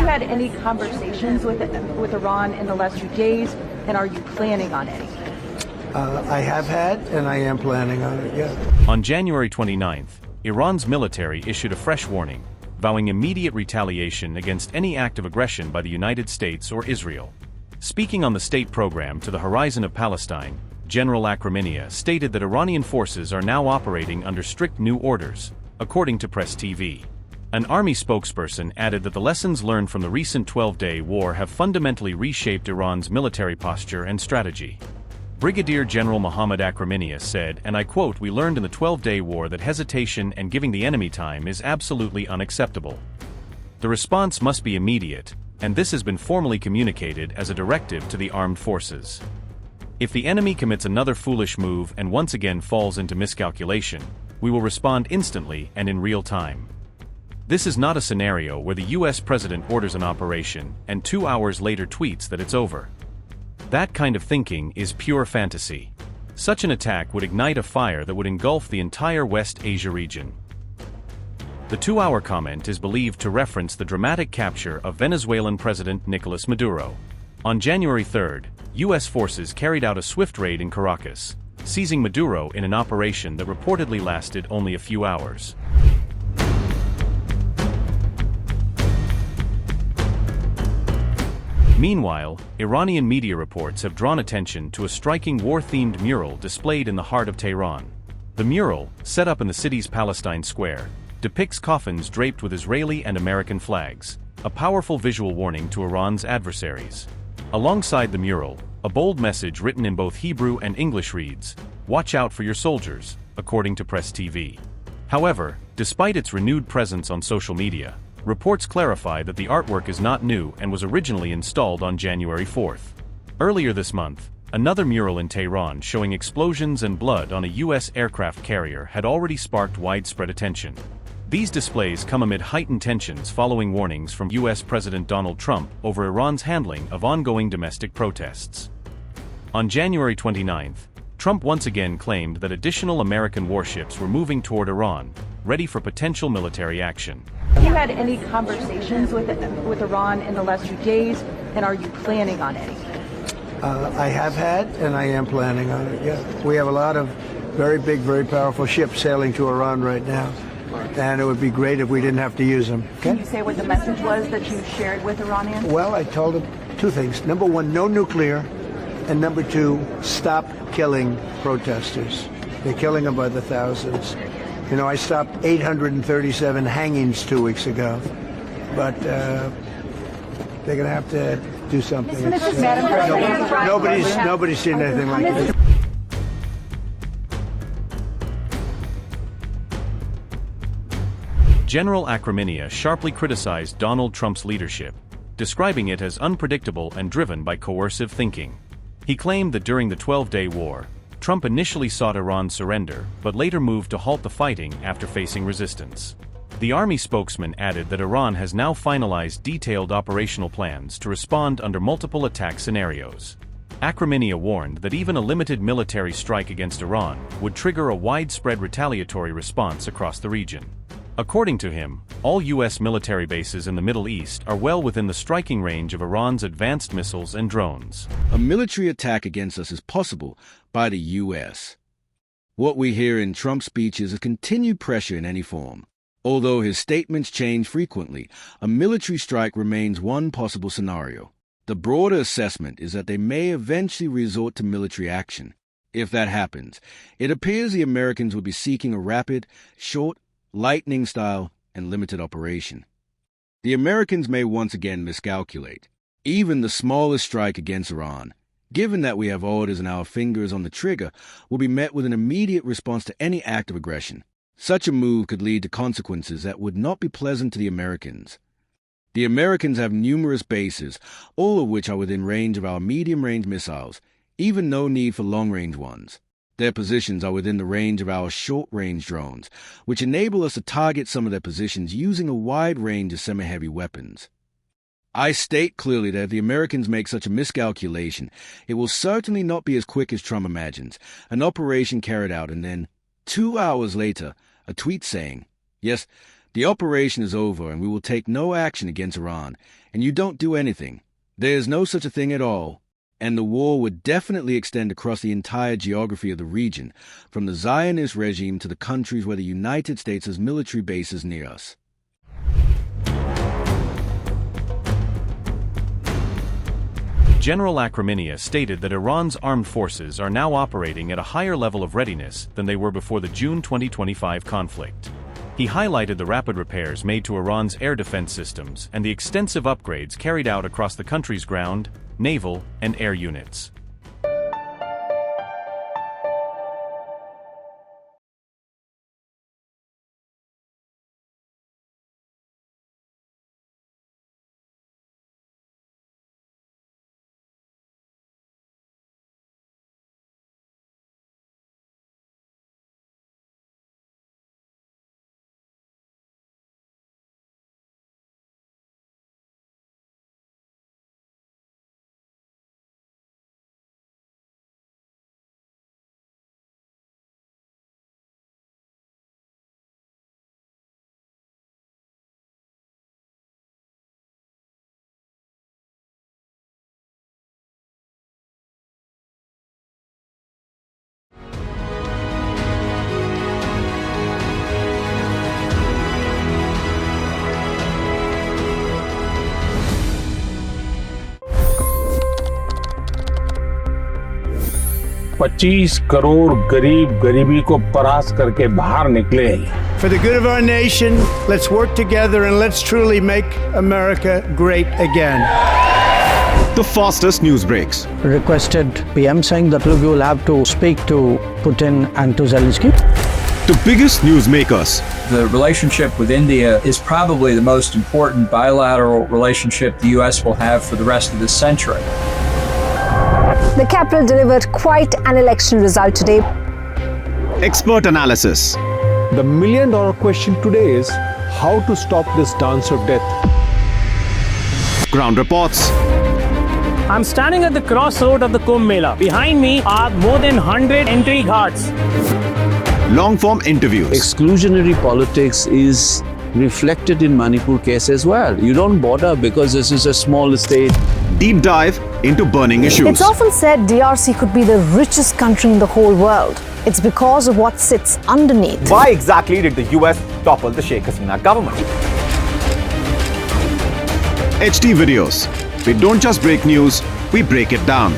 you had any conversations with Iran in the last few days, and are you planning on any? I have had, and I am planning on it, yeah. On January 29th, Iran's military issued a fresh warning, vowing immediate retaliation against any act of aggression by the United States or Israel. Speaking on the state program to the Horizon of Palestine, General Akraminia stated that Iranian forces are now operating under strict new orders, according to PressTV. An army spokesperson added that the lessons learned from the recent 12-day war have fundamentally reshaped Iran's military posture and strategy. Brigadier General Mohammad Akraminia said, and I quote, "We learned in the 12-day war that hesitation and giving the enemy time is absolutely unacceptable. The response must be immediate, and this has been formally communicated as a directive to the armed forces. If the enemy commits another foolish move and once again falls into miscalculation, we will respond instantly and in real time. This is not a scenario where the US president orders an operation and 2 hours later tweets that it's over. That kind of thinking is pure fantasy. Such an attack would ignite a fire that would engulf the entire West Asia region." The 2-hour comment is believed to reference the dramatic capture of Venezuelan President Nicolas Maduro. On January 3rd, US forces carried out a swift raid in Caracas, seizing Maduro in an operation that reportedly lasted only a few hours. Meanwhile, Iranian media reports have drawn attention to a striking war-themed mural displayed in the heart of Tehran. The mural, set up in the city's Palestine Square, depicts coffins draped with Israeli and American flags, a powerful visual warning to Iran's adversaries. Alongside the mural, a bold message written in both Hebrew and English reads, "Watch out for your soldiers," according to PressTV. However, despite its renewed presence on social media, reports clarify that the artwork is not new and was originally installed on January 4th. Earlier this month, another mural in Tehran showing explosions and blood on a US aircraft carrier had already sparked widespread attention. These displays come amid heightened tensions following warnings from US President Donald Trump over Iran's handling of ongoing domestic protests. On January 29th, Trump once again claimed that additional American warships were moving toward Iran, ready for potential military action. Have you had any conversations with Iran in the last few days, and are you planning on any? I have had, and I am planning on it, yeah. We have a lot of very big, very powerful ships sailing to Iran right now, and it would be great if we didn't have to use them. Okay? Can you say what the message was that you shared with Iranians? Well, I told them two things. Number one, no nuclear, and number two, stop killing protesters. They're killing them by the thousands. You know, I stopped 837 hangings 2 weeks ago, but they're going to have to do something. Nobody's seen anything like it. General Akraminia sharply criticized Donald Trump's leadership, describing it as unpredictable and driven by coercive thinking. He claimed that during the 12-day war, Trump initially sought Iran's surrender, but later moved to halt the fighting after facing resistance. The army spokesman added that Iran has now finalized detailed operational plans to respond under multiple attack scenarios. Akraminia warned that even a limited military strike against Iran would trigger a widespread retaliatory response across the region. According to him, all U.S. military bases in the Middle East are well within the striking range of Iran's advanced missiles and drones. A military attack against us is possible by the U.S. What we hear in Trump's speeches is continued pressure in any form. Although his statements change frequently, a military strike remains one possible scenario. The broader assessment is that they may eventually resort to military action. If that happens, it appears the Americans will be seeking a rapid, short, lightning-style, and limited operation. The Americans may once again miscalculate. Even the smallest strike against Iran, given that we have orders and our fingers on the trigger, will be met with an immediate response to any act of aggression. Such a move could lead to consequences that would not be pleasant to the Americans. The Americans have numerous bases, all of which are within range of our medium-range missiles, even no need for long-range ones. Their positions are within the range of our short-range drones, which enable us to target some of their positions using a wide range of semi-heavy weapons. I state clearly that if the Americans make such a miscalculation, it will certainly not be as quick as Trump imagines, an operation carried out and then, 2 hours later, a tweet saying, "Yes, The operation is over and we will take no action against Iran, and you don't do anything. There is no such a thing at all, and the war would definitely extend across the entire geography of the region, from the Zionist regime to the countries where the United States has military bases near us. General Akraminia stated that Iran's armed forces are now operating at a higher level of readiness than they were before the June 2025 conflict. He highlighted the rapid repairs made to Iran's air defense systems and the extensive upgrades carried out across the country's ground, naval, and air units. $25 crore गरीब गरीबी को परास्त करके बाहर निकले। For the good of our nation, let's work together and let's truly make America great again. The fastest news breaks. Requested PM saying that look, you will have to speak to Putin and to Zelensky. The biggest news makers. The relationship with India is probably the most important bilateral relationship the U.S. will have for the rest of this century. The capital delivered quite an election result today. Expert analysis. The million-dollar question today is how to stop this dance of death. Ground reports. I'm standing at the crossroad of the Kumbh Mela. Behind me are more than 100 entry guards. Long-form interviews. Exclusionary politics is reflected in Manipur case as well. You don't bother because this is a small state. Deep dive into burning issues. It's often said DRC could be the richest country in the whole world. It's because of what sits underneath. Why exactly did the US topple the Sheikh Hasina government? HT videos. We don't just break news, we break it down.